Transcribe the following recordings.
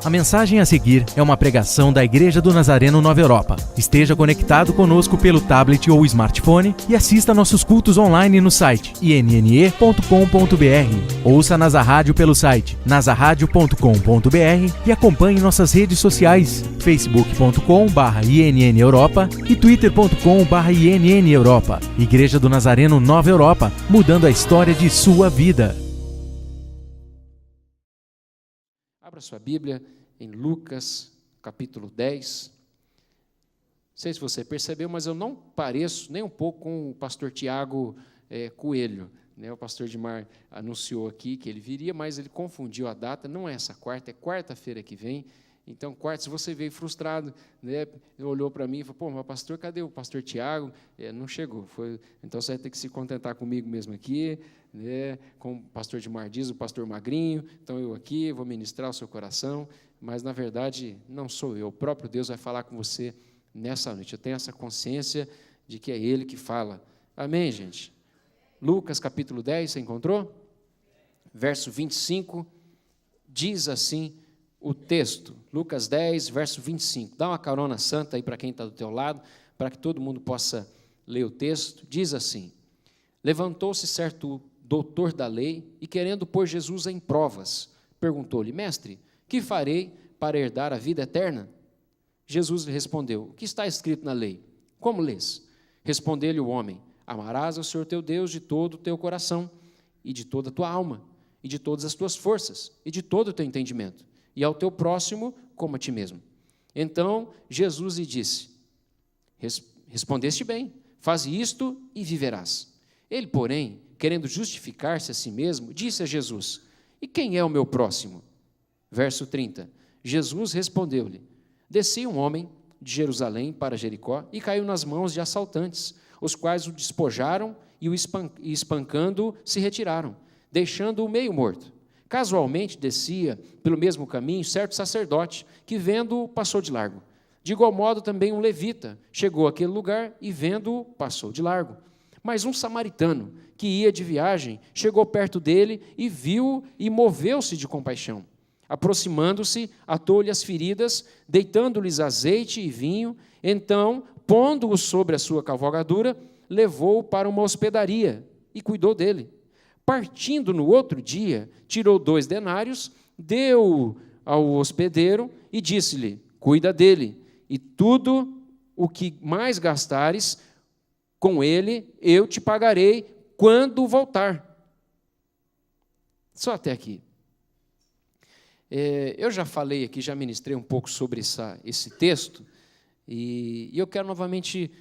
A mensagem a seguir é uma pregação da Igreja do Nazareno Nova Europa. Esteja conectado conosco pelo tablet ou smartphone e assista nossos cultos online no site inne.com.br. Ouça Nasa Rádio pelo site nasaradio.com.br e acompanhe nossas redes sociais facebook.com/INN Europa e twitter.com/INN Europa. Igreja do Nazareno Nova Europa, mudando a história de sua vida. Abra sua Bíblia em Lucas, capítulo 10. Não sei se você percebeu, mas eu não pareço nem um pouco com o pastor Tiago Coelho. O pastor Edmar anunciou aqui que ele viria, mas ele confundiu a data. Não é essa quarta, é quarta-feira que vem. Então, quarta, se você veio frustrado, ele olhou para mim e falou, mas pastor, cadê o pastor Tiago? Não chegou. Então, você vai ter que se contentar comigo mesmo aqui, com o pastor Edmar Dias, o pastor Magrinho. Então, eu aqui vou ministrar o seu coração, mas, na verdade, não sou eu. O próprio Deus vai falar com você nessa noite. Eu tenho essa consciência de que é Ele que fala. Amém, gente? Lucas, capítulo 10, você encontrou? Verso 25, diz assim o texto. Lucas 10, verso 25. Dá uma carona santa aí para quem está do teu lado, para que todo mundo possa ler o texto. Diz assim: levantou-se certo doutor da lei e, querendo pôr Jesus em provas, perguntou-lhe, mestre, que farei para herdar a vida eterna? Jesus lhe respondeu, o que está escrito na lei? Como lês? Respondeu-lhe o homem, amarás ao Senhor teu Deus de todo o teu coração, e de toda a tua alma, e de todas as tuas forças, e de todo o teu entendimento, e ao teu próximo como a ti mesmo. Então Jesus lhe disse, respondeste bem, faze isto e viverás. Ele, porém, querendo justificar-se a si mesmo, disse a Jesus, e quem é o meu próximo? Verso 30, Jesus respondeu-lhe, descia um homem de Jerusalém para Jericó e caiu nas mãos de assaltantes, os quais o despojaram e o espancando se retiraram, deixando-o meio morto. Casualmente descia pelo mesmo caminho certo sacerdote, que vendo-o passou de largo. De igual modo também um levita chegou àquele lugar e vendo-o passou de largo. Mas um samaritano, que ia de viagem, chegou perto dele e viu-o e moveu-se de compaixão. Aproximando-se, atou-lhe as feridas, deitando-lhes azeite e vinho, então, pondo-o sobre a sua cavalgadura, levou-o para uma hospedaria e cuidou dele. Partindo no outro dia, tirou 2 denários, deu ao hospedeiro e disse-lhe, cuida dele, e tudo o que mais gastares com ele, eu te pagarei quando voltar. Só até aqui. Eu já falei aqui, já ministrei um pouco sobre esse texto, e eu quero novamente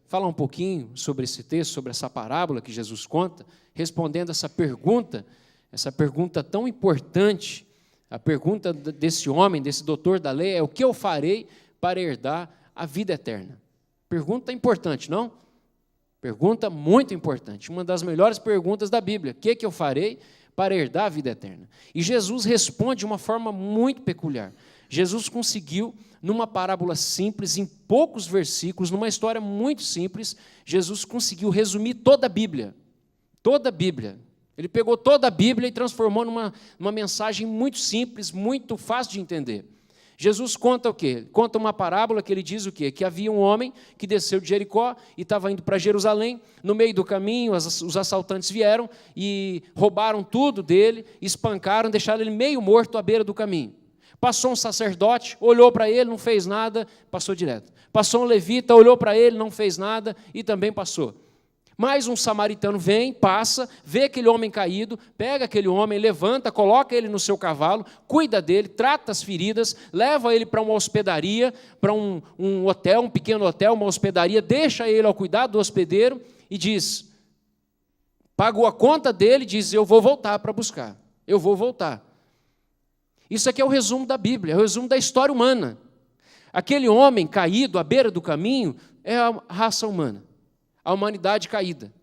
falar um pouquinho sobre esse texto, sobre essa parábola que Jesus conta, respondendo essa pergunta tão importante, a pergunta desse homem, desse doutor da lei, é o que eu farei para herdar a vida eterna? Pergunta importante, não? Pergunta muito importante, uma das melhores perguntas da Bíblia, o que eu farei para herdar a vida eterna? E Jesus responde de uma forma muito peculiar. Jesus conseguiu, numa parábola simples, em poucos versículos, numa história muito simples, Jesus conseguiu resumir toda a Bíblia. Toda a Bíblia. Ele pegou toda a Bíblia e transformou numa mensagem muito simples, muito fácil de entender. Jesus conta o quê? Conta uma parábola que ele diz o quê? Que havia um homem que desceu de Jericó e estava indo para Jerusalém. No meio do caminho, os assaltantes vieram e roubaram tudo dele, espancaram, deixaram ele meio morto à beira do caminho. Passou um sacerdote, olhou para ele, não fez nada, passou direto. Passou um levita, olhou para ele, não fez nada e também passou. Mais um samaritano vem, passa, vê aquele homem caído, pega aquele homem, levanta, coloca ele no seu cavalo, cuida dele, trata as feridas, leva ele para uma hospedaria, para um hotel, um pequeno hotel, uma hospedaria, deixa ele ao cuidado do hospedeiro e diz, pagou a conta dele, diz, eu vou voltar para buscar, eu vou voltar. Isso aqui é o resumo da Bíblia, é o resumo da história humana. Aquele homem caído à beira do caminho é a raça humana. A humanidade caída,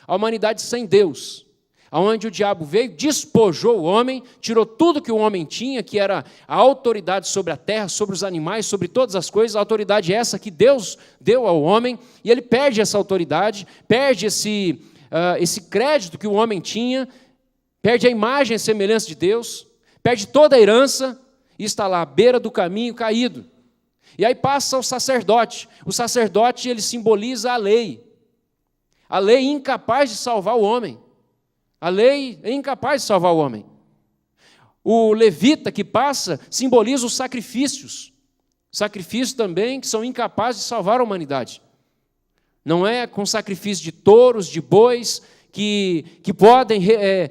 a humanidade sem Deus, aonde o diabo veio, despojou o homem, tirou tudo que o homem tinha, que era a autoridade sobre a terra, sobre os animais, sobre todas as coisas, a autoridade essa que Deus deu ao homem, e ele perde essa autoridade, perde esse crédito que o homem tinha, perde a imagem e semelhança de Deus, perde toda a herança, e está lá à beira do caminho caído. E aí passa o sacerdote. O sacerdote, ele simboliza a lei incapaz de salvar o homem. A lei é incapaz de salvar o homem. O levita que passa simboliza os sacrifícios também que são incapazes de salvar a humanidade. Não é com sacrifício de touros, de bois, que podem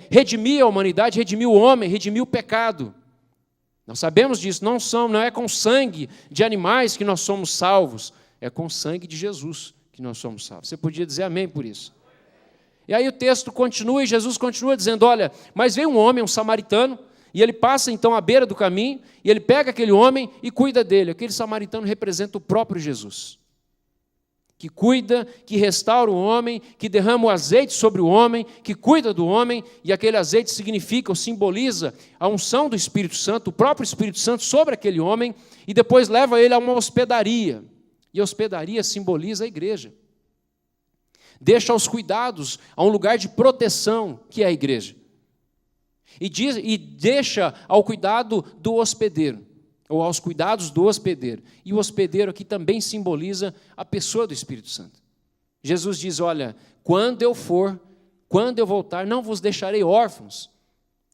redimir a humanidade, redimir o homem, redimir o pecado. Nós sabemos disso, não é com sangue de animais que nós somos salvos, é com sangue de Jesus que nós somos salvos. Você podia dizer amém por isso. E aí o texto continua e Jesus continua dizendo, olha, mas veio um homem, um samaritano, e ele passa então à beira do caminho, e ele pega aquele homem e cuida dele. Aquele samaritano representa o próprio Jesus, que cuida, que restaura o homem, que derrama o azeite sobre o homem, que cuida do homem, e aquele azeite significa ou simboliza a unção do Espírito Santo, o próprio Espírito Santo sobre aquele homem, e depois leva ele a uma hospedaria, e a hospedaria simboliza a igreja. Deixa aos cuidados, a um lugar de proteção, que é a igreja. E deixa ao cuidado do hospedeiro, ou aos cuidados do hospedeiro. E o hospedeiro aqui também simboliza a pessoa do Espírito Santo. Jesus diz, olha, quando eu voltar, não vos deixarei órfãos,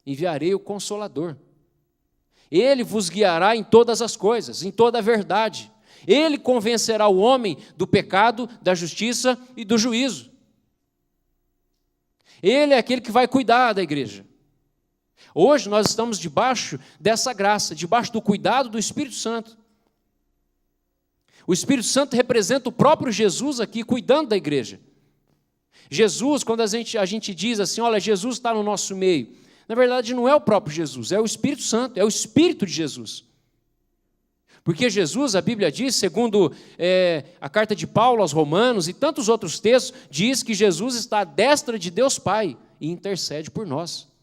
enviarei o Consolador. Ele vos guiará em todas as coisas, em toda a verdade. Ele convencerá o homem do pecado, da justiça e do juízo. Ele é aquele que vai cuidar da igreja. Hoje nós estamos debaixo dessa graça, debaixo do cuidado do Espírito Santo. O Espírito Santo representa o próprio Jesus aqui, cuidando da igreja. Jesus, quando a gente diz assim, olha, Jesus está no nosso meio, na verdade não é o próprio Jesus, é o Espírito Santo, é o Espírito de Jesus. Porque Jesus, a Bíblia diz, segundo a carta de Paulo aos Romanos e tantos outros textos, diz que Jesus está à destra de Deus Pai e intercede por nós.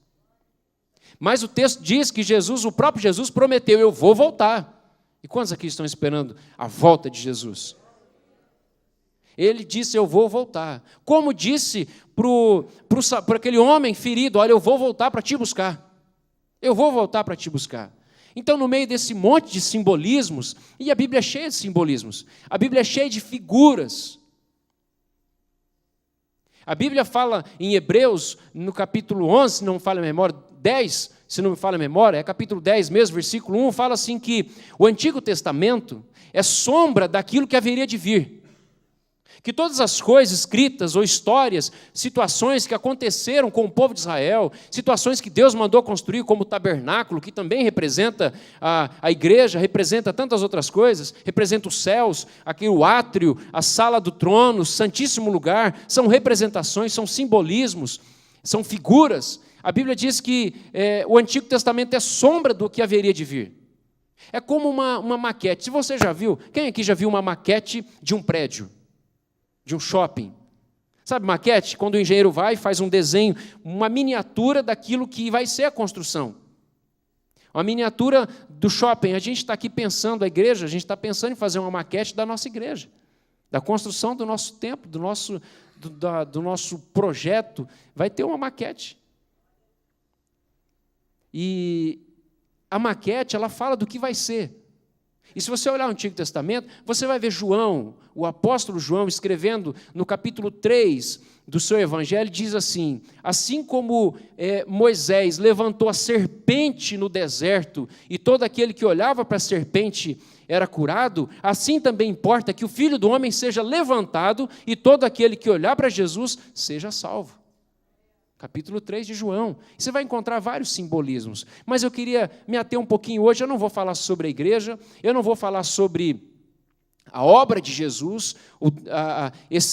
Mas o texto diz que Jesus, o próprio Jesus, prometeu, eu vou voltar. E quantos aqui estão esperando a volta de Jesus? Ele disse, eu vou voltar. Como disse para aquele homem ferido, olha, eu vou voltar para te buscar. Eu vou voltar para te buscar. Então, no meio desse monte de simbolismos, e a Bíblia é cheia de simbolismos, a Bíblia é cheia de figuras. A Bíblia fala em Hebreus, no capítulo 11, se não me falha a memória, 10, se não me falha a memória, é capítulo 10 mesmo, versículo 1, fala assim que o Antigo Testamento é sombra daquilo que haveria de vir. Que todas as coisas escritas ou histórias, situações que aconteceram com o povo de Israel, situações que Deus mandou construir como o tabernáculo, que também representa a igreja, representa tantas outras coisas, representa os céus, aqui o átrio, a sala do trono, o santíssimo lugar, são representações, são simbolismos, são figuras. A Bíblia diz que o Antigo Testamento é sombra do que haveria de vir. É como uma maquete. Se você já viu, quem aqui já viu uma maquete de um prédio? De um shopping. Sabe maquete? Quando o engenheiro vai e faz um desenho, uma miniatura daquilo que vai ser a construção. Uma miniatura do shopping. A gente está aqui pensando, a igreja, a gente está pensando em fazer uma maquete da nossa igreja, da construção do nosso templo, do nosso projeto. Vai ter uma maquete. E a maquete, ela fala do que vai ser. E se você olhar o Antigo Testamento, você vai ver João, o apóstolo João, escrevendo no capítulo 3 do seu evangelho, diz assim, assim como Moisés levantou a serpente no deserto, e todo aquele que olhava para a serpente era curado, assim também importa que o Filho do Homem seja levantado, e todo aquele que olhar para Jesus seja salvo. Capítulo 3 de João. Você vai encontrar vários simbolismos. Mas eu queria me ater um pouquinho hoje, eu não vou falar sobre a igreja, eu não vou falar sobre a obra de Jesus,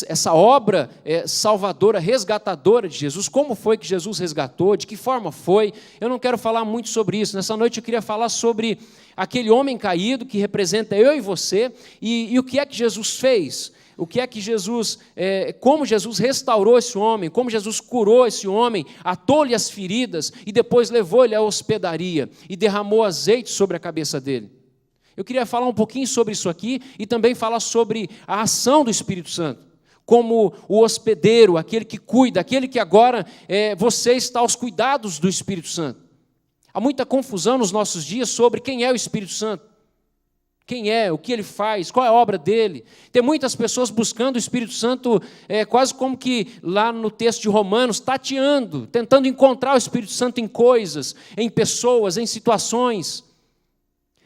essa obra salvadora, resgatadora de Jesus, como foi que Jesus resgatou, de que forma foi. Eu não quero falar muito sobre isso. Nessa noite eu queria falar sobre aquele homem caído que representa eu e você, e o que é que Jesus fez. O que é que Jesus, como Jesus restaurou esse homem, como Jesus curou esse homem, atou-lhe as feridas e depois levou ele à hospedaria e derramou azeite sobre a cabeça dele. Eu queria falar um pouquinho sobre isso aqui e também falar sobre a ação do Espírito Santo, como o hospedeiro, aquele que cuida, aquele que agora você está aos cuidados do Espírito Santo. Há muita confusão nos nossos dias sobre quem é o Espírito Santo. Quem é, o que ele faz, qual é a obra dele. Tem muitas pessoas buscando o Espírito Santo, quase como que lá no texto de Romanos, tateando, tentando encontrar o Espírito Santo em coisas, em pessoas, em situações.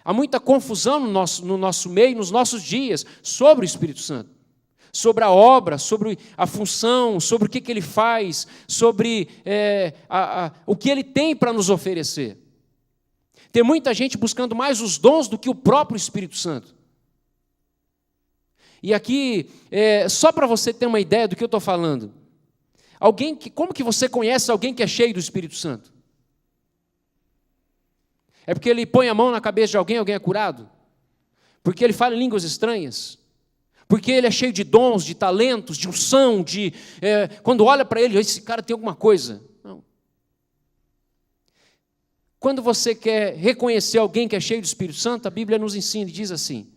Há muita confusão no nosso meio, nos nossos dias, sobre o Espírito Santo. Sobre a obra, sobre a função, sobre o que ele faz, sobre o que ele tem para nos oferecer. Tem muita gente buscando mais os dons do que o próprio Espírito Santo. E aqui, só para você ter uma ideia do que eu estou falando, como que você conhece alguém que é cheio do Espírito Santo? É porque ele põe a mão na cabeça de alguém é curado? Porque ele fala em línguas estranhas? Porque ele é cheio de dons, de talentos, de unção, quando olha para ele, esse cara tem alguma coisa. Não. Quando você quer reconhecer alguém que é cheio do Espírito Santo, a Bíblia nos ensina e diz assim,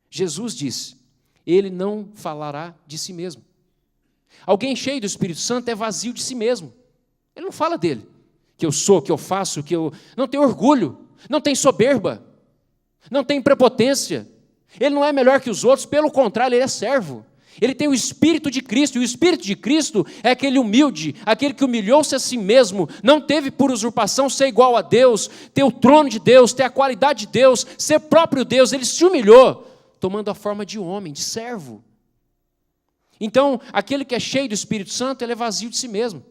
Jesus disse, ele não falará de si mesmo. Alguém cheio do Espírito Santo é vazio de si mesmo. Ele não fala dele, que eu sou, que eu faço, que eu... Não tem orgulho, não tem soberba, não tem prepotência. Ele não é melhor que os outros, pelo contrário, ele é servo. Ele tem o Espírito de Cristo, e o Espírito de Cristo é aquele humilde, aquele que humilhou-se a si mesmo, não teve por usurpação ser igual a Deus, ter o trono de Deus, ter a qualidade de Deus, ser próprio Deus. Ele se humilhou, tomando a forma de homem, de servo. Então, aquele que é cheio do Espírito Santo, ele é vazio de si mesmo.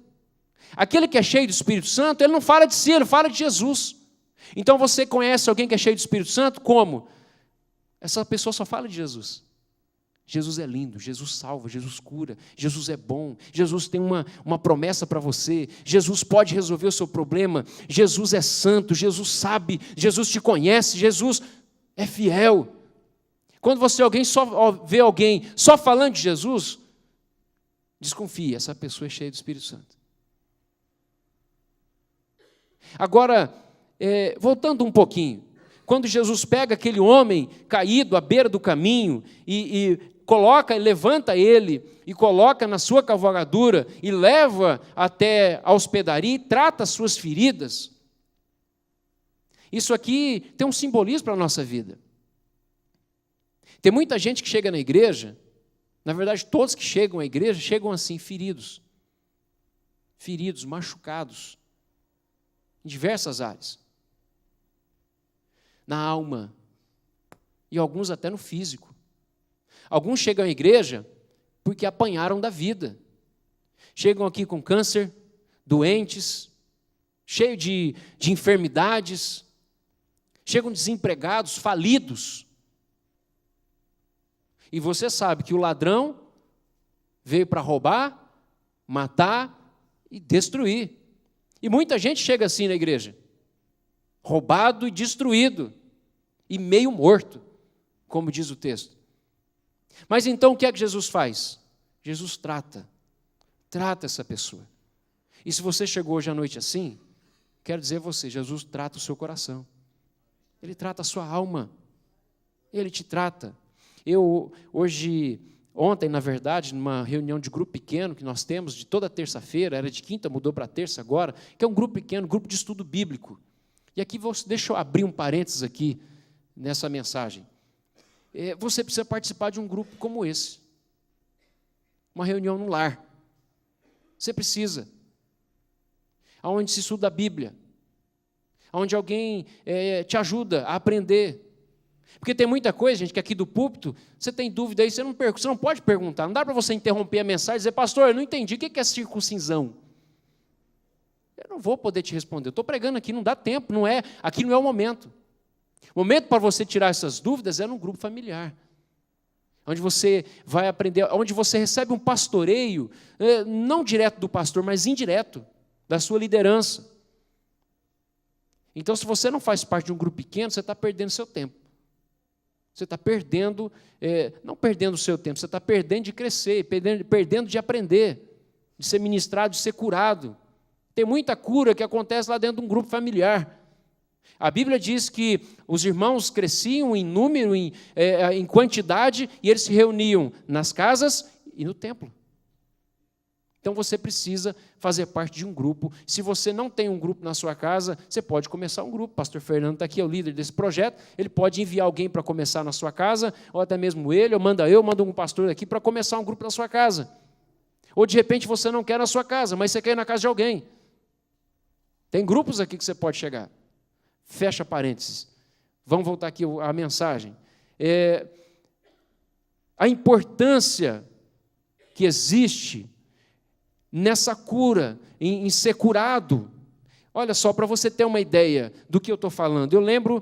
Aquele que é cheio do Espírito Santo, ele não fala de si, ele fala de Jesus. Então, você conhece alguém que é cheio do Espírito Santo? Como? Essa pessoa só fala de Jesus. Jesus é lindo, Jesus salva, Jesus cura, Jesus é bom, Jesus tem uma promessa para você, Jesus pode resolver o seu problema, Jesus é santo, Jesus sabe, Jesus te conhece, Jesus é fiel. Quando você vê alguém só falando de Jesus, desconfie, essa pessoa é cheia do Espírito Santo. Agora, voltando um pouquinho, quando Jesus pega aquele homem caído à beira do caminho e levanta ele e coloca na sua cavalgadura e leva até a hospedaria e trata as suas feridas, isso aqui tem um simbolismo para a nossa vida. Tem muita gente que chega na igreja, na verdade todos que chegam à igreja chegam assim, feridos, machucados, em diversas áreas. Na alma, e alguns até no físico. Alguns chegam à igreja porque apanharam da vida. Chegam aqui com câncer, doentes, cheios de enfermidades, chegam desempregados, falidos. E você sabe que o ladrão veio para roubar, matar e destruir. E muita gente chega assim na igreja, roubado e destruído, e meio morto, como diz o texto. Mas então o que é que Jesus faz? Jesus trata essa pessoa. E se você chegou hoje à noite assim, quero dizer a você, Jesus trata o seu coração. Ele trata a sua alma. Ele te trata. Ontem, na verdade, numa reunião de grupo pequeno que nós temos, de toda terça-feira, era de quinta, mudou para terça agora, que é um grupo pequeno, grupo de estudo bíblico. E aqui, deixa eu abrir um parênteses aqui nessa mensagem. Você precisa participar de um grupo como esse. Uma reunião no lar. Você precisa. Onde se estuda a Bíblia. Onde alguém te ajuda a aprender. Porque tem muita coisa, gente, que aqui do púlpito, você tem dúvida aí, você não pode perguntar. Não dá para você interromper a mensagem e dizer, pastor, eu não entendi, o que é circuncisão? Eu não vou poder te responder. Eu estou pregando aqui, não dá tempo, aqui não é o momento. O momento para você tirar essas dúvidas é num grupo familiar, onde você vai aprender, onde você recebe um pastoreio, não direto do pastor, mas indireto, da sua liderança. Então, se você não faz parte de um grupo pequeno, você está perdendo seu tempo. Você está perdendo, não perdendo o seu tempo, você está perdendo de crescer, perdendo de aprender, de ser ministrado, de ser curado. Tem muita cura que acontece lá dentro de um grupo familiar. A Bíblia diz que os irmãos cresciam em número, em quantidade, e eles se reuniam nas casas e no templo. Então você precisa fazer parte de um grupo. Se você não tem um grupo na sua casa, você pode começar um grupo. O pastor Fernando está aqui, é o líder desse projeto. Ele pode enviar alguém para começar na sua casa, ou até mesmo ele, ou manda um pastor aqui para começar um grupo na sua casa. Ou de repente você não quer na sua casa, mas você quer ir na casa de alguém. Tem grupos aqui que você pode chegar. Fecha parênteses. Vamos voltar aqui à mensagem. A importância que existe nessa cura, em ser curado. Olha só, para você ter uma ideia do que eu estou falando. Eu lembro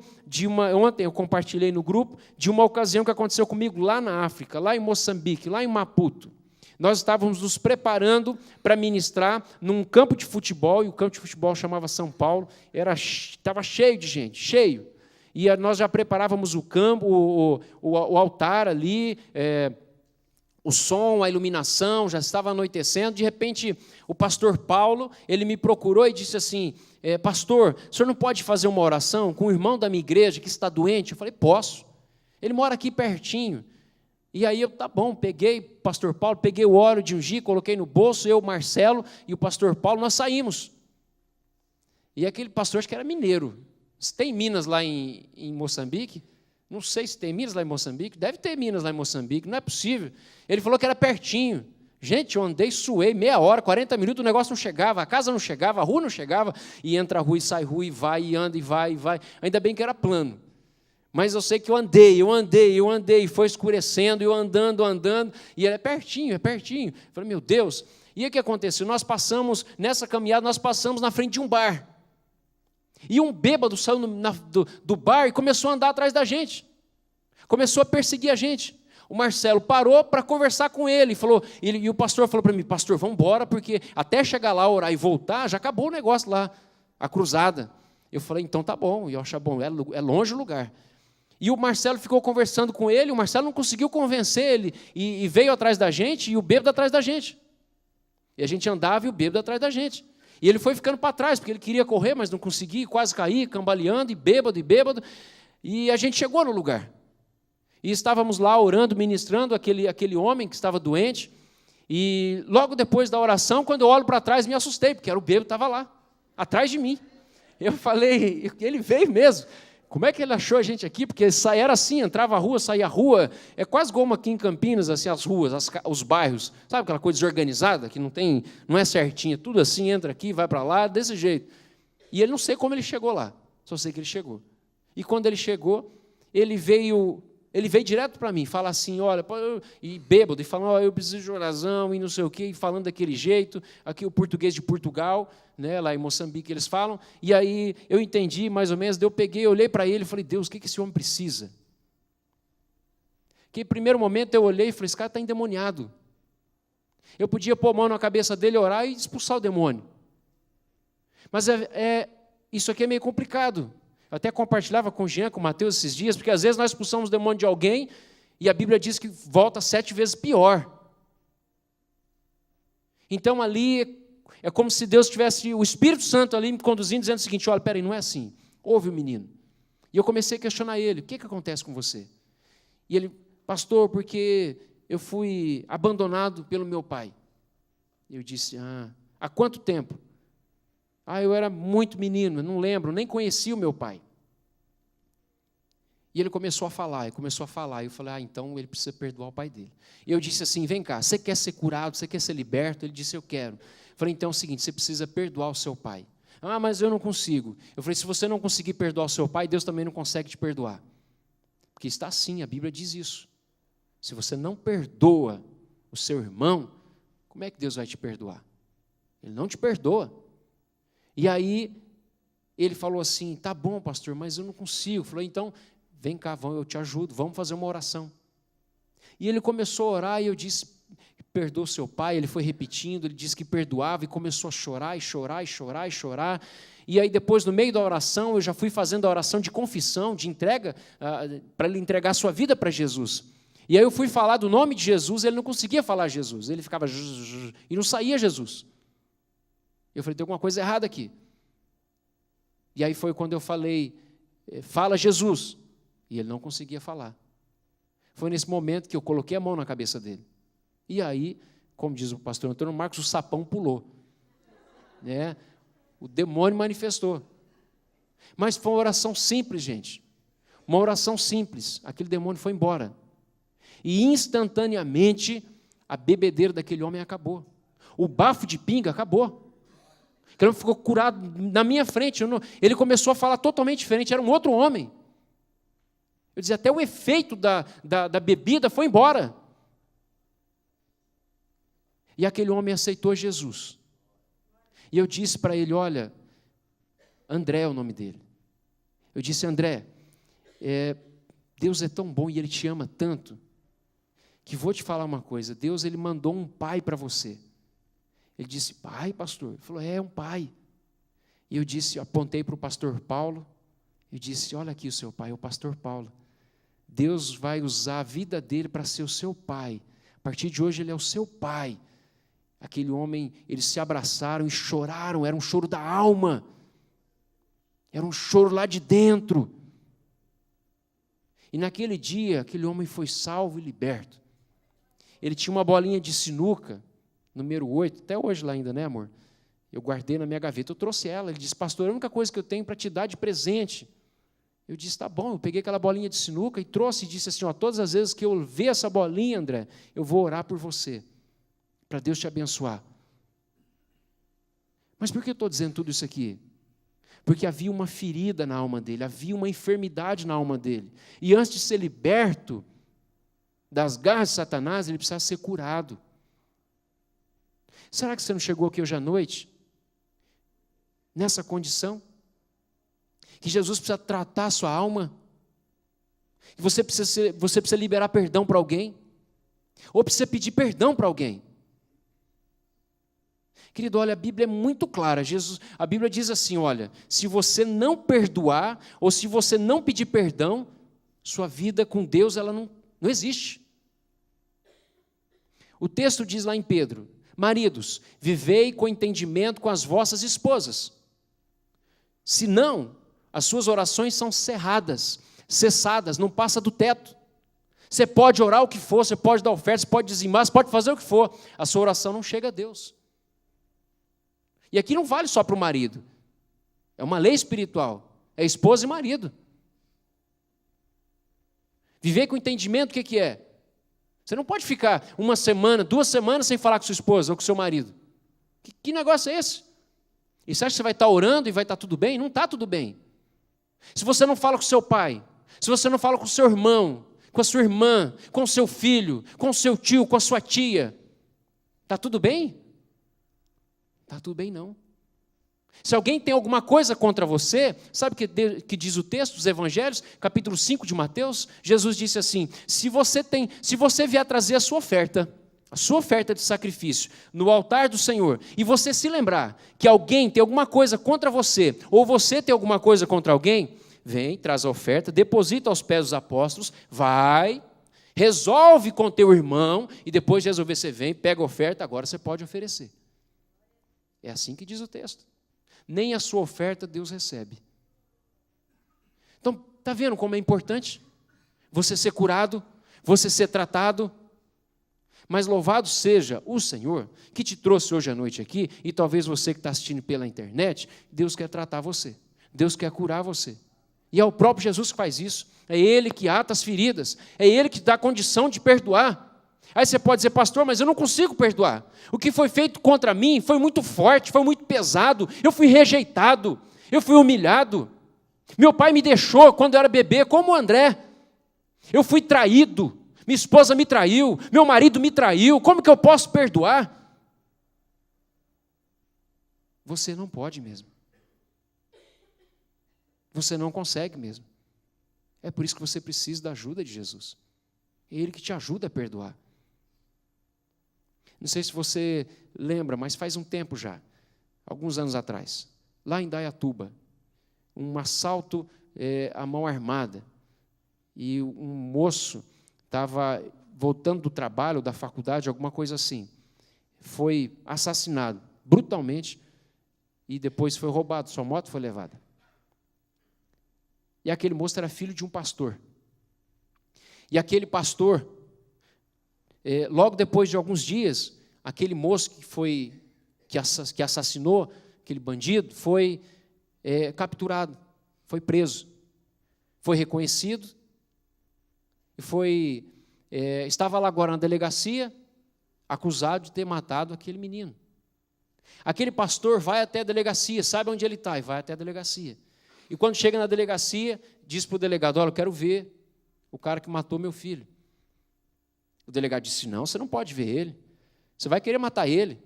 ontem eu compartilhei no grupo, de uma ocasião que aconteceu comigo lá na África, lá em Moçambique, lá em Maputo. Nós estávamos nos preparando para ministrar num campo de futebol, e o campo de futebol chamava São Paulo, estava cheio de gente, cheio. E nós já preparávamos o campo, o altar ali, o som, a iluminação, já estava anoitecendo. De repente, o pastor Paulo, ele me procurou e disse assim, pastor, o senhor não pode fazer uma oração com o irmão da minha igreja que está doente? Eu falei, posso. Ele mora aqui pertinho. E aí, tá bom, pastor Paulo, peguei o óleo de ungir, coloquei no bolso, eu, Marcelo e o pastor Paulo, nós saímos. E aquele pastor, acho que era mineiro. Se tem Minas lá em Moçambique? Não sei se tem Minas lá em Moçambique. Deve ter Minas lá em Moçambique, não é possível. Ele falou que era pertinho. Gente, eu andei, suei, meia hora, 40 minutos, o negócio não chegava, a casa não chegava, a rua não chegava, e entra a rua e sai rua, e vai, e anda, e vai, e vai. Ainda bem que era plano. Mas eu sei que eu andei, foi escurecendo, eu andando, e ele é pertinho. Eu falei, meu Deus. E o que aconteceu? Nessa caminhada, nós passamos na frente de um bar. E um bêbado saiu do bar e começou a andar atrás da gente. Começou a perseguir a gente. O Marcelo parou para conversar com ele. E o pastor falou para mim, pastor, vamos embora, porque até chegar lá, orar e voltar, já acabou o negócio lá, a cruzada. Eu falei, então tá bom. E eu achei bom, é longe o lugar. E o Marcelo ficou conversando com ele, o Marcelo não conseguiu convencer ele, e veio atrás da gente, e o bêbado atrás da gente. E a gente andava e o bêbado atrás da gente. E ele foi ficando para trás, porque ele queria correr, mas não conseguia, quase caía, cambaleando, e bêbado. E a gente chegou no lugar. E estávamos lá orando, ministrando aquele homem que estava doente. E logo depois da oração, quando eu olho para trás, me assustei, porque era o bêbado que estava lá, atrás de mim. Eu falei, ele veio mesmo. Como é que ele achou a gente aqui? Porque era assim, entrava a rua, saía a rua. É quase como aqui em Campinas, assim, as ruas, os bairros. Sabe aquela coisa desorganizada, que não é certinha, tudo assim, entra aqui, vai para lá, desse jeito. E ele não sei como ele chegou lá, só sei que ele chegou. E quando ele chegou, ele veio direto para mim, fala assim, olha, e bêbado, e falando, eu preciso de oração, e não sei o quê, e falando daquele jeito, aqui o português de Portugal, né, lá em Moçambique eles falam, e aí eu entendi mais ou menos, eu olhei para ele e falei, Deus, o que esse homem precisa? Que em primeiro momento eu olhei e falei, esse cara está endemoniado. Eu podia pôr a mão na cabeça dele, orar e expulsar o demônio. Mas isso aqui é meio complicado. Eu até compartilhava com o Jean, com o Mateus esses dias, porque às vezes nós expulsamos o demônio de alguém e a Bíblia diz que volta 7 vezes pior. Então ali é como se Deus tivesse o Espírito Santo ali me conduzindo, dizendo o seguinte, olha, peraí, não é assim, ouve o menino. E eu comecei a questionar ele, o que acontece com você? E ele, pastor, porque eu fui abandonado pelo meu pai. Eu disse, há quanto tempo? Eu era muito menino, não lembro, nem conhecia o meu pai. E ele começou a falar, e eu falei, então ele precisa perdoar o pai dele. E eu disse assim, vem cá, você quer ser curado, você quer ser liberto? Ele disse, eu quero. Eu falei, então é o seguinte, você precisa perdoar o seu pai. Mas eu não consigo. Eu falei, se você não conseguir perdoar o seu pai, Deus também não consegue te perdoar. Porque está assim, a Bíblia diz isso. Se você não perdoa o seu irmão, como é que Deus vai te perdoar? Ele não te perdoa. E aí, ele falou assim, tá bom, pastor, mas eu não consigo. Eu falei, então, vem cá, eu te ajudo, vamos fazer uma oração. E ele começou a orar, e eu disse, perdoa o seu pai. Ele foi repetindo, ele disse que perdoava, e começou a chorar, e chorar. E aí, depois, no meio da oração, eu já fui fazendo a oração de confissão, de entrega, para ele entregar a sua vida para Jesus. E aí eu fui falar do nome de Jesus, ele não conseguia falar Jesus, ele ficava e não saía Jesus. Eu falei, tem alguma coisa errada aqui. E aí foi quando eu falei, fala Jesus. E ele não conseguia falar. Foi nesse momento que eu coloquei a mão na cabeça dele. E aí como diz o pastor Antônio Marcos, o sapão pulou. Né? O demônio manifestou. Mas foi uma oração simples, gente. Uma oração simples. Aquele demônio foi embora. E instantaneamente a bebedeira daquele homem acabou. O bafo de pinga acabou. Aquele homem ficou curado na minha frente. Ele começou a falar totalmente diferente. Era um outro homem. Eu dizia, até o efeito da bebida foi embora. E aquele homem aceitou Jesus. E eu disse para ele, olha, André é o nome dele. Eu disse, André, Deus é tão bom e Ele te ama tanto, que vou te falar uma coisa, Deus Ele mandou um pai para você. Ele disse, pai, pastor? Ele falou, um pai. E eu disse, apontei para o pastor Paulo, eu disse, olha aqui o seu pai, o pastor Paulo. Deus vai usar a vida dele para ser o seu pai. A partir de hoje ele é o seu pai. Aquele homem, eles se abraçaram e choraram, era um choro da alma. Era um choro lá de dentro. E naquele dia, aquele homem foi salvo e liberto. Ele tinha uma bolinha de sinuca, número 8, até hoje lá ainda, né, amor? Eu guardei na minha gaveta, eu trouxe ela. Ele disse, pastor, a única coisa que eu tenho para te dar de presente. Eu disse, tá bom, eu peguei aquela bolinha de sinuca e trouxe e disse assim, todas as vezes que eu ver essa bolinha, André, eu vou orar por você, para Deus te abençoar. Mas por que eu estou dizendo tudo isso aqui? Porque havia uma ferida na alma dele, havia uma enfermidade na alma dele. E antes de ser liberto das garras de Satanás, ele precisava ser curado. Será que você não chegou aqui hoje à noite, nessa condição? Que Jesus precisa tratar a sua alma? Que você precisa liberar perdão para alguém? Ou precisa pedir perdão para alguém? Querido, olha, a Bíblia é muito clara. A Bíblia diz assim, olha, se você não perdoar, ou se você não pedir perdão, sua vida com Deus ela não existe. O texto diz lá em Pedro, maridos, vivei com entendimento com as vossas esposas. Senão, as suas orações são cerradas, cessadas, não passa do teto. Você pode orar o que for, você pode dar oferta, você pode dizimar, você pode fazer o que for, a sua oração não chega a Deus. E aqui não vale só para o marido, é uma lei espiritual, é esposa e marido. Viver com entendimento, o que é? Você não pode ficar 1 semana, 2 semanas sem falar com sua esposa ou com seu marido. Que negócio é esse? E você acha que você vai estar orando e vai estar tudo bem? Não está tudo bem. Se você não fala com seu pai, se você não fala com seu irmão, com a sua irmã, com o seu filho, com o seu tio, com a sua tia, está tudo bem? Está tudo bem não. Se alguém tem alguma coisa contra você, sabe o que diz o texto dos Evangelhos, capítulo 5 de Mateus? Jesus disse assim, se você vier trazer a sua oferta de sacrifício no altar do Senhor, e você se lembrar que alguém tem alguma coisa contra você, ou você tem alguma coisa contra alguém, vem, traz a oferta, deposita aos pés dos apóstolos, vai, resolve com teu irmão, e depois de resolver você vem, pega a oferta, agora você pode oferecer. É assim que diz o texto. Nem a sua oferta Deus recebe. Então, está vendo como é importante você ser curado, você ser tratado? Mas louvado seja o Senhor, que te trouxe hoje à noite aqui, e talvez você que está assistindo pela internet, Deus quer tratar você, Deus quer curar você. E é o próprio Jesus que faz isso, é Ele que ata as feridas, é Ele que dá a condição de perdoar. Aí você pode dizer, pastor, mas eu não consigo perdoar. O que foi feito contra mim foi muito forte, foi muito pesado, eu fui rejeitado, eu fui humilhado. Meu pai me deixou quando eu era bebê, como o André. Eu fui traído. Minha esposa me traiu, meu marido me traiu, como que eu posso perdoar? Você não pode mesmo. Você não consegue mesmo. É por isso que você precisa da ajuda de Jesus. É Ele que te ajuda a perdoar. Não sei se você lembra, mas faz um tempo já, alguns anos atrás, lá em Indaiatuba, um assalto à mão armada, e um moço estava voltando do trabalho, da faculdade, alguma coisa assim, foi assassinado brutalmente e depois foi roubado, sua moto foi levada. E aquele moço era filho de um pastor. E aquele pastor, logo depois de alguns dias, aquele moço que assassinou aquele bandido foi capturado, foi preso, foi reconhecido e estava lá agora na delegacia, acusado de ter matado aquele menino. Aquele pastor vai até a delegacia, sabe onde ele está, e vai até a delegacia. E quando chega na delegacia, diz para o delegado: olha, eu quero ver o cara que matou meu filho. O delegado disse: não, você não pode ver ele. Você vai querer matar ele.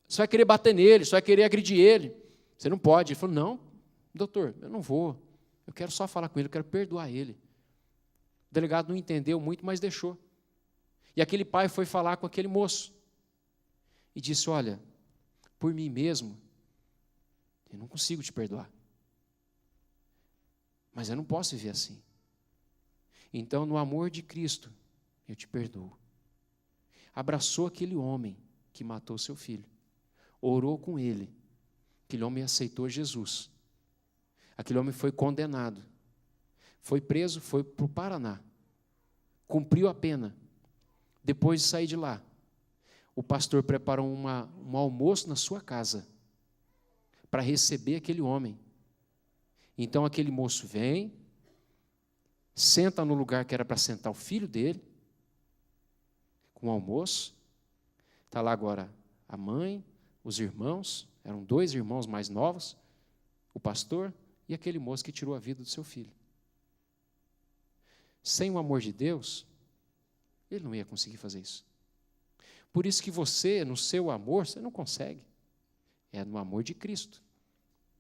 Você vai querer bater nele, você vai querer agredir ele. Você não pode. Ele falou: não, doutor, eu não vou. Eu quero só falar com ele, eu quero perdoar ele. O delegado não entendeu muito, mas deixou. E aquele pai foi falar com aquele moço e disse: olha, por mim mesmo, eu não consigo te perdoar. Mas eu não posso viver assim. Então, no amor de Cristo, eu te perdoo. Abraçou aquele homem que matou seu filho. Orou com ele. Aquele homem aceitou Jesus. Aquele homem foi condenado. Foi preso, foi para o Paraná. Cumpriu a pena. Depois de sair de lá, o pastor preparou um almoço na sua casa para receber aquele homem. Então aquele moço vem, senta no lugar que era para sentar o filho dele, com o almoço. Está lá agora a mãe, os irmãos, eram 2 irmãos mais novos, o pastor e aquele moço que tirou a vida do seu filho. Sem o amor de Deus, ele não ia conseguir fazer isso. Por isso que você, no seu amor, você não consegue. É no amor de Cristo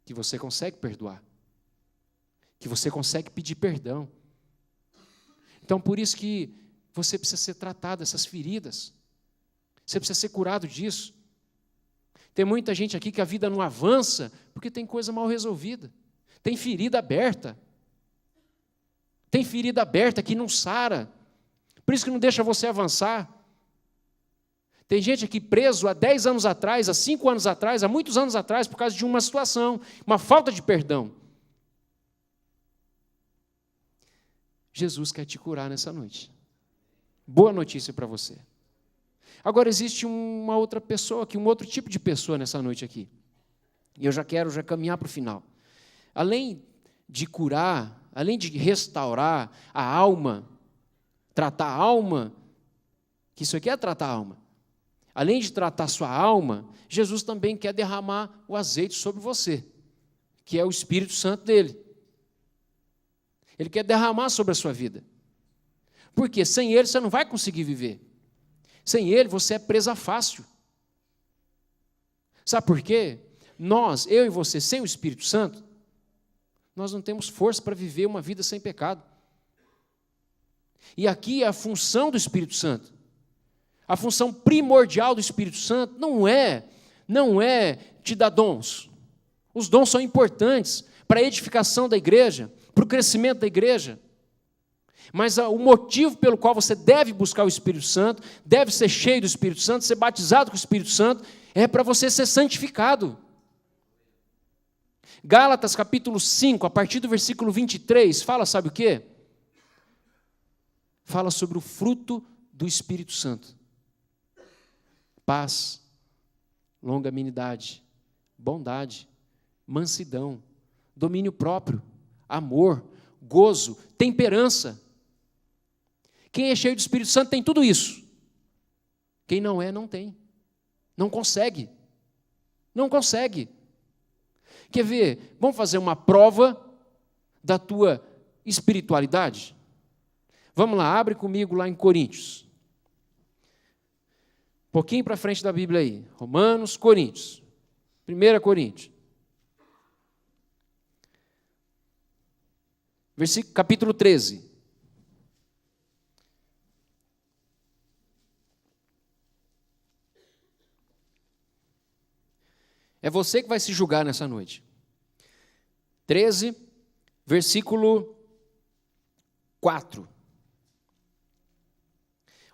que você consegue perdoar, que você consegue pedir perdão. Então, por isso que você precisa ser tratado dessas feridas. Você precisa ser curado disso. Tem muita gente aqui que a vida não avança porque tem coisa mal resolvida. Tem ferida aberta. Tem ferida aberta que não sara. Por isso que não deixa você avançar. Tem gente aqui preso há 10 anos atrás, há 5 anos atrás, há muitos anos atrás, por causa de uma situação, uma falta de perdão. Jesus quer te curar nessa noite. Boa notícia para você. Agora existe uma outra pessoa aqui, um outro tipo de pessoa nessa noite aqui. E eu já quero caminhar para o final. Além de curar, além de restaurar a alma, tratar a alma, que isso aqui é tratar a alma. Além de tratar a sua alma, Jesus também quer derramar o azeite sobre você, que é o Espírito Santo dele. Ele quer derramar sobre a sua vida. Porque sem ele você não vai conseguir viver. Sem ele você é presa fácil. Sabe por quê? Eu e você, sem o Espírito Santo, nós não temos força para viver uma vida sem pecado. E aqui é a função do Espírito Santo. A função primordial do Espírito Santo não é te dar dons. Os dons são importantes para a edificação da igreja, para o crescimento da igreja. Mas o motivo pelo qual você deve buscar o Espírito Santo, deve ser cheio do Espírito Santo, ser batizado com o Espírito Santo, é para você ser santificado. Gálatas capítulo 5, a partir do versículo 23, fala, sabe o quê? Fala sobre o fruto do Espírito Santo. Paz, longanimidade, bondade, mansidão, domínio próprio, amor, gozo, temperança. Quem é cheio do Espírito Santo tem tudo isso. Quem não é, não tem. Não consegue. Não consegue. Quer ver? Vamos fazer uma prova da tua espiritualidade? Vamos lá, abre comigo lá em Coríntios. Um pouquinho para frente da Bíblia aí. Romanos, Coríntios. 1 Coríntios. Capítulo 13. É você que vai se julgar nessa noite. 13, versículo 4.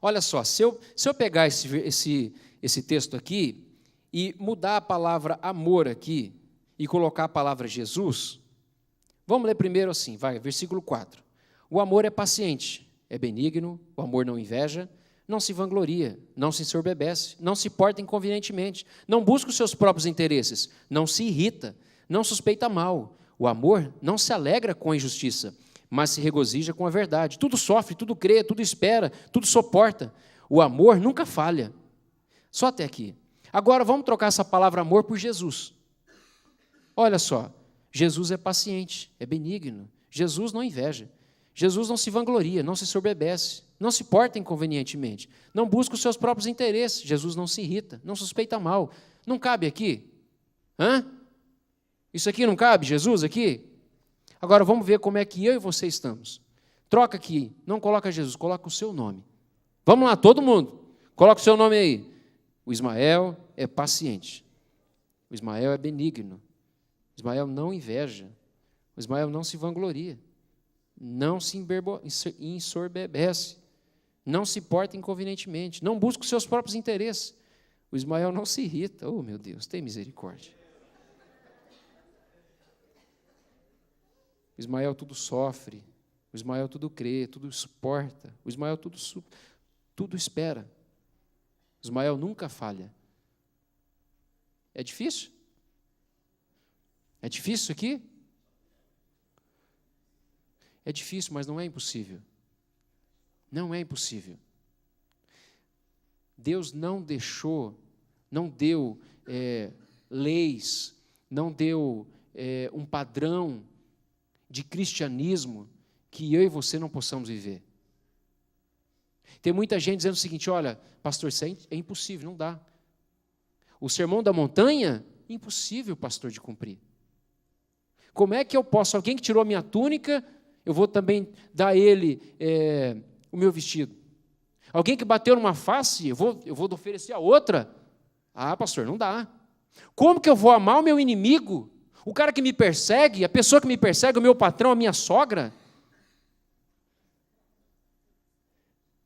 Olha só, se eu pegar esse texto aqui e mudar a palavra amor aqui e colocar a palavra Jesus, vamos ler primeiro assim, vai, versículo 4. O amor é paciente, é benigno, o amor não inveja, não se vangloria, não se ensoberbece, não se porta inconvenientemente, não busca os seus próprios interesses, não se irrita, não suspeita mal. O amor não se alegra com a injustiça, mas se regozija com a verdade. Tudo sofre, tudo crê, tudo espera, tudo suporta. O amor nunca falha. Só até aqui. Agora vamos trocar essa palavra amor por Jesus. Olha só, Jesus é paciente, é benigno. Jesus não inveja. Jesus não se vangloria, não se soberbece, não se porta inconvenientemente, não busca os seus próprios interesses. Jesus não se irrita, não suspeita mal. Não cabe aqui? Hã? Isso aqui não cabe, Jesus, aqui? Agora vamos ver como é que eu e você estamos. Troca aqui, não coloca Jesus, coloca o seu nome. Vamos lá, todo mundo. Coloca o seu nome aí. O Ismael é paciente. O Ismael é benigno. O Ismael não inveja. O Ismael não se vangloria. Não se ensoberbece. Não se porta inconvenientemente. Não busca os seus próprios interesses. O Ismael não se irrita. Oh, meu Deus, tem misericórdia. O Ismael tudo sofre. O Ismael tudo crê, tudo suporta. O Ismael tudo espera. O Ismael nunca falha. É difícil? É difícil isso aqui? É difícil, mas não é impossível. Não é impossível. Deus não deixou, não deu leis, não deu um padrão de cristianismo que eu e você não possamos viver. Tem muita gente dizendo o seguinte: olha, pastor, isso é impossível, não dá. O sermão da montanha, impossível, pastor, de cumprir. Como é que eu posso, alguém que tirou a minha túnica, eu vou também dar a ele o meu vestido? Alguém que bateu numa face, eu vou oferecer a outra? Ah, pastor, não dá. Como que eu vou amar o meu inimigo? O cara que me persegue, a pessoa que me persegue, o meu patrão, a minha sogra?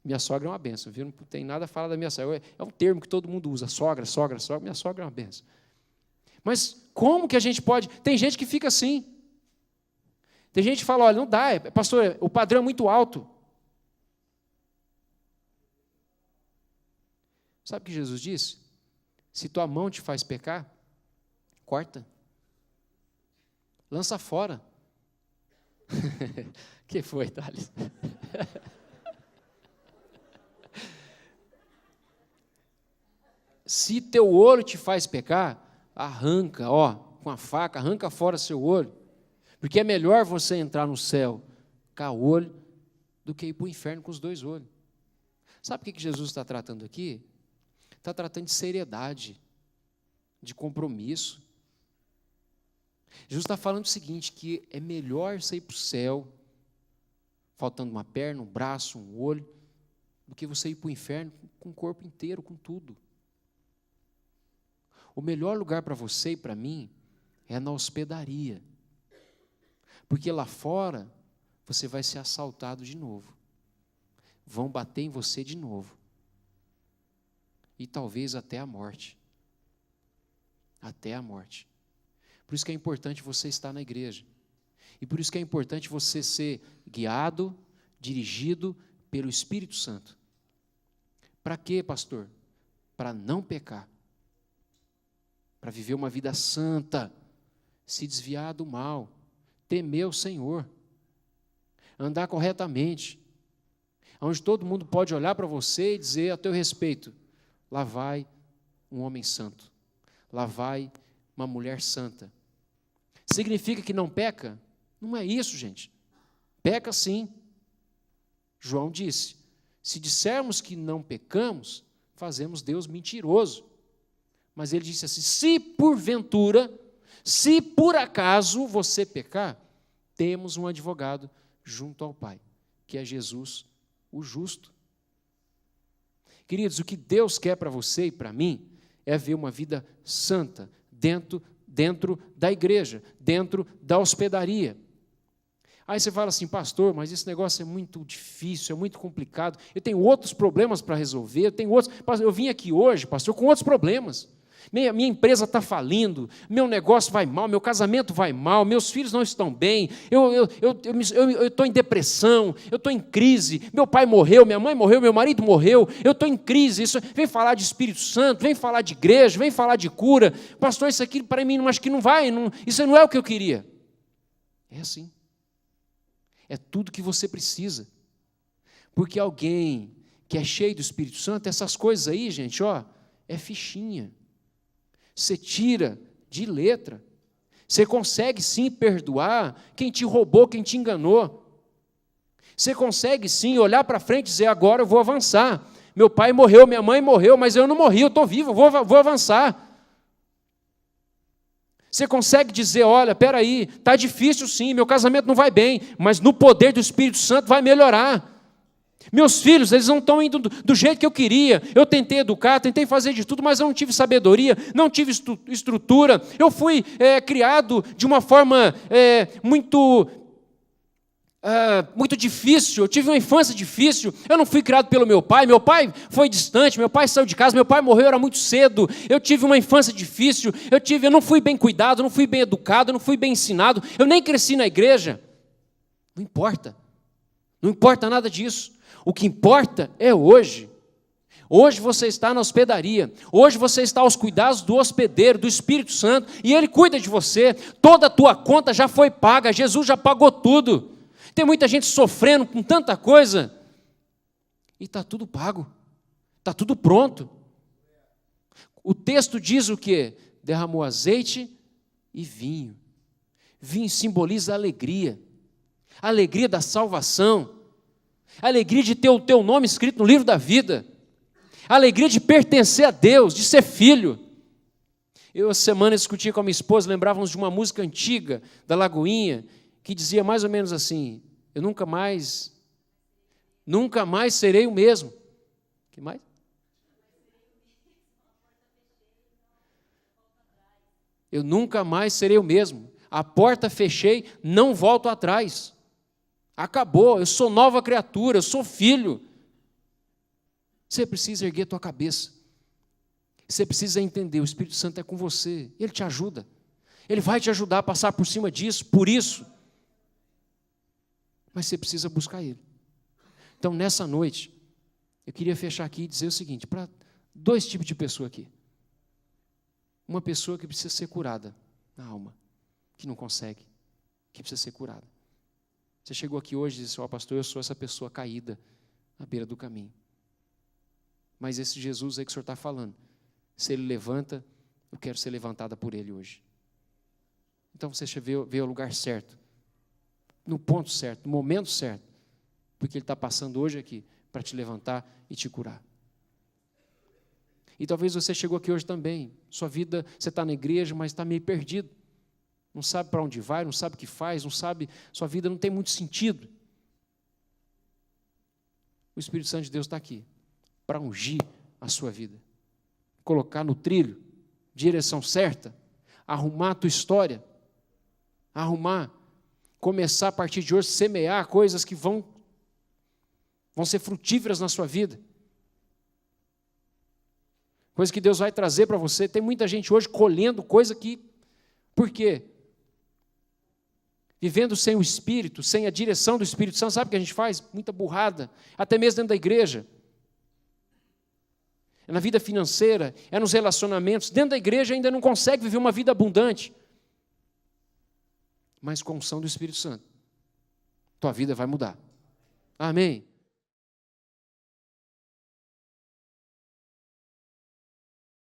Minha sogra é uma benção, viu? Não tem nada a falar da minha sogra. É um termo que todo mundo usa, sogra, sogra, sogra. Minha sogra é uma benção. Mas como que a gente pode... Tem gente que fica assim. Tem gente que fala, olha, não dá, pastor, o padrão é muito alto. Sabe o que Jesus disse? Se tua mão te faz pecar, corta. Lança fora. Que foi, Thales? Se teu olho te faz pecar, arranca, com a faca, arranca fora seu olho. Porque é melhor você entrar no céu com o olho do que ir para o inferno com os dois olhos. Sabe o que Jesus está tratando aqui? Está tratando de seriedade, de compromisso. Jesus está falando o seguinte, que é melhor você ir para o céu, faltando uma perna, um braço, um olho, do que você ir para o inferno com o corpo inteiro, com tudo. O melhor lugar para você e para mim é na hospedaria. Porque lá fora você vai ser assaltado de novo. Vão bater em você de novo. E talvez até a morte. Até a morte. Por isso que é importante você estar na igreja. E por isso que é importante você ser guiado, dirigido pelo Espírito Santo. Para quê, pastor? Para não pecar. Para viver uma vida santa, se desviar do mal, temer o Senhor, andar corretamente, onde todo mundo pode olhar para você e dizer a teu respeito, lá vai um homem santo, lá vai uma mulher santa. Significa que não peca? Não é isso, gente. Peca sim. João disse, se dissermos que não pecamos, fazemos Deus mentiroso. Mas ele disse assim, se porventura, se por acaso você pecar, temos um advogado junto ao Pai, que é Jesus, o justo. Queridos, o que Deus quer para você e para mim é ver uma vida santa dentro da igreja, dentro da hospedaria. Aí você fala assim, pastor, mas esse negócio é muito difícil, é muito complicado, eu tenho outros problemas para resolver, eu vim aqui hoje, pastor, com outros problemas. Minha empresa está falindo, meu negócio vai mal, meu casamento vai mal, meus filhos não estão bem, eu estou em depressão, eu estou em crise, meu pai morreu, minha mãe morreu, meu marido morreu, eu estou em crise. Isso, vem falar de Espírito Santo, vem falar de igreja, vem falar de cura. Pastor, isso aqui para mim acho que não vai, isso não é o que eu queria. É assim. É tudo que você precisa. Porque alguém que é cheio do Espírito Santo, essas coisas aí, gente, é fichinha. Você tira de letra. Você consegue sim perdoar quem te roubou, quem te enganou. Você consegue sim olhar para frente e dizer, agora eu vou avançar. Meu pai morreu, minha mãe morreu, mas eu não morri, eu estou vivo, vou avançar. Você consegue dizer, olha, espera aí, está difícil sim, meu casamento não vai bem, mas no poder do Espírito Santo vai melhorar. Meus filhos, eles não estão indo do jeito que eu queria. Eu tentei educar, tentei fazer de tudo, mas eu não tive sabedoria, não tive estrutura. Eu fui criado de uma forma muito difícil. Eu tive uma infância difícil. Eu não fui criado pelo meu pai. Meu pai foi distante, meu pai saiu de casa, meu pai morreu, era muito cedo. Eu tive uma infância difícil. Eu não fui bem cuidado, não fui bem educado, não fui bem ensinado. Eu nem cresci na igreja. Não importa. Não importa nada disso. O que importa é hoje. Hoje você está na hospedaria. Hoje você está aos cuidados do hospedeiro, do Espírito Santo, e Ele cuida de você. Toda a tua conta já foi paga. Jesus já pagou tudo. Tem muita gente sofrendo com tanta coisa. E está tudo pago. Está tudo pronto. O texto diz o quê? Derramou azeite e vinho. Vinho simboliza alegria. A alegria da salvação. A alegria de ter o teu nome escrito no livro da vida. A alegria de pertencer a Deus, de ser filho. Eu, essa semana, discutia com a minha esposa, lembrávamos de uma música antiga, da Lagoinha, que dizia mais ou menos assim, eu nunca mais serei o mesmo. Que mais? Eu nunca mais serei o mesmo. A porta fechei, não volto atrás. Acabou, eu sou nova criatura, eu sou filho. Você precisa erguer a tua cabeça. Você precisa entender, o Espírito Santo é com você, Ele te ajuda. Ele vai te ajudar a passar por cima disso, por isso. Mas você precisa buscar Ele. Então, nessa noite, eu queria fechar aqui e dizer o seguinte, para 2 tipos de pessoa aqui. Uma pessoa que precisa ser curada na alma, que não consegue, que precisa ser curada. Você chegou aqui hoje e disse, pastor, eu sou essa pessoa caída à beira do caminho. Mas esse Jesus aí que o senhor está falando, se Ele levanta, eu quero ser levantada por Ele hoje. Então você veio ao lugar certo, no ponto certo, no momento certo, porque Ele está passando hoje aqui para te levantar e te curar. E talvez você chegou aqui hoje também, sua vida, você está na igreja, mas está meio perdido. Não sabe para onde vai, não sabe o que faz, não sabe, sua vida não tem muito sentido. O Espírito Santo de Deus está aqui para ungir a sua vida, colocar no trilho, direção certa, arrumar a tua história, começar a partir de hoje, semear coisas que vão ser frutíferas na sua vida. Coisa que Deus vai trazer para você. Tem muita gente hoje colhendo coisa que... Por quê? Vivendo sem o Espírito, sem a direção do Espírito Santo, sabe o que a gente faz? Muita burrada, até mesmo dentro da igreja. É na vida financeira, é nos relacionamentos. Dentro da igreja ainda não consegue viver uma vida abundante. Mas com a unção do Espírito Santo, tua vida vai mudar. Amém?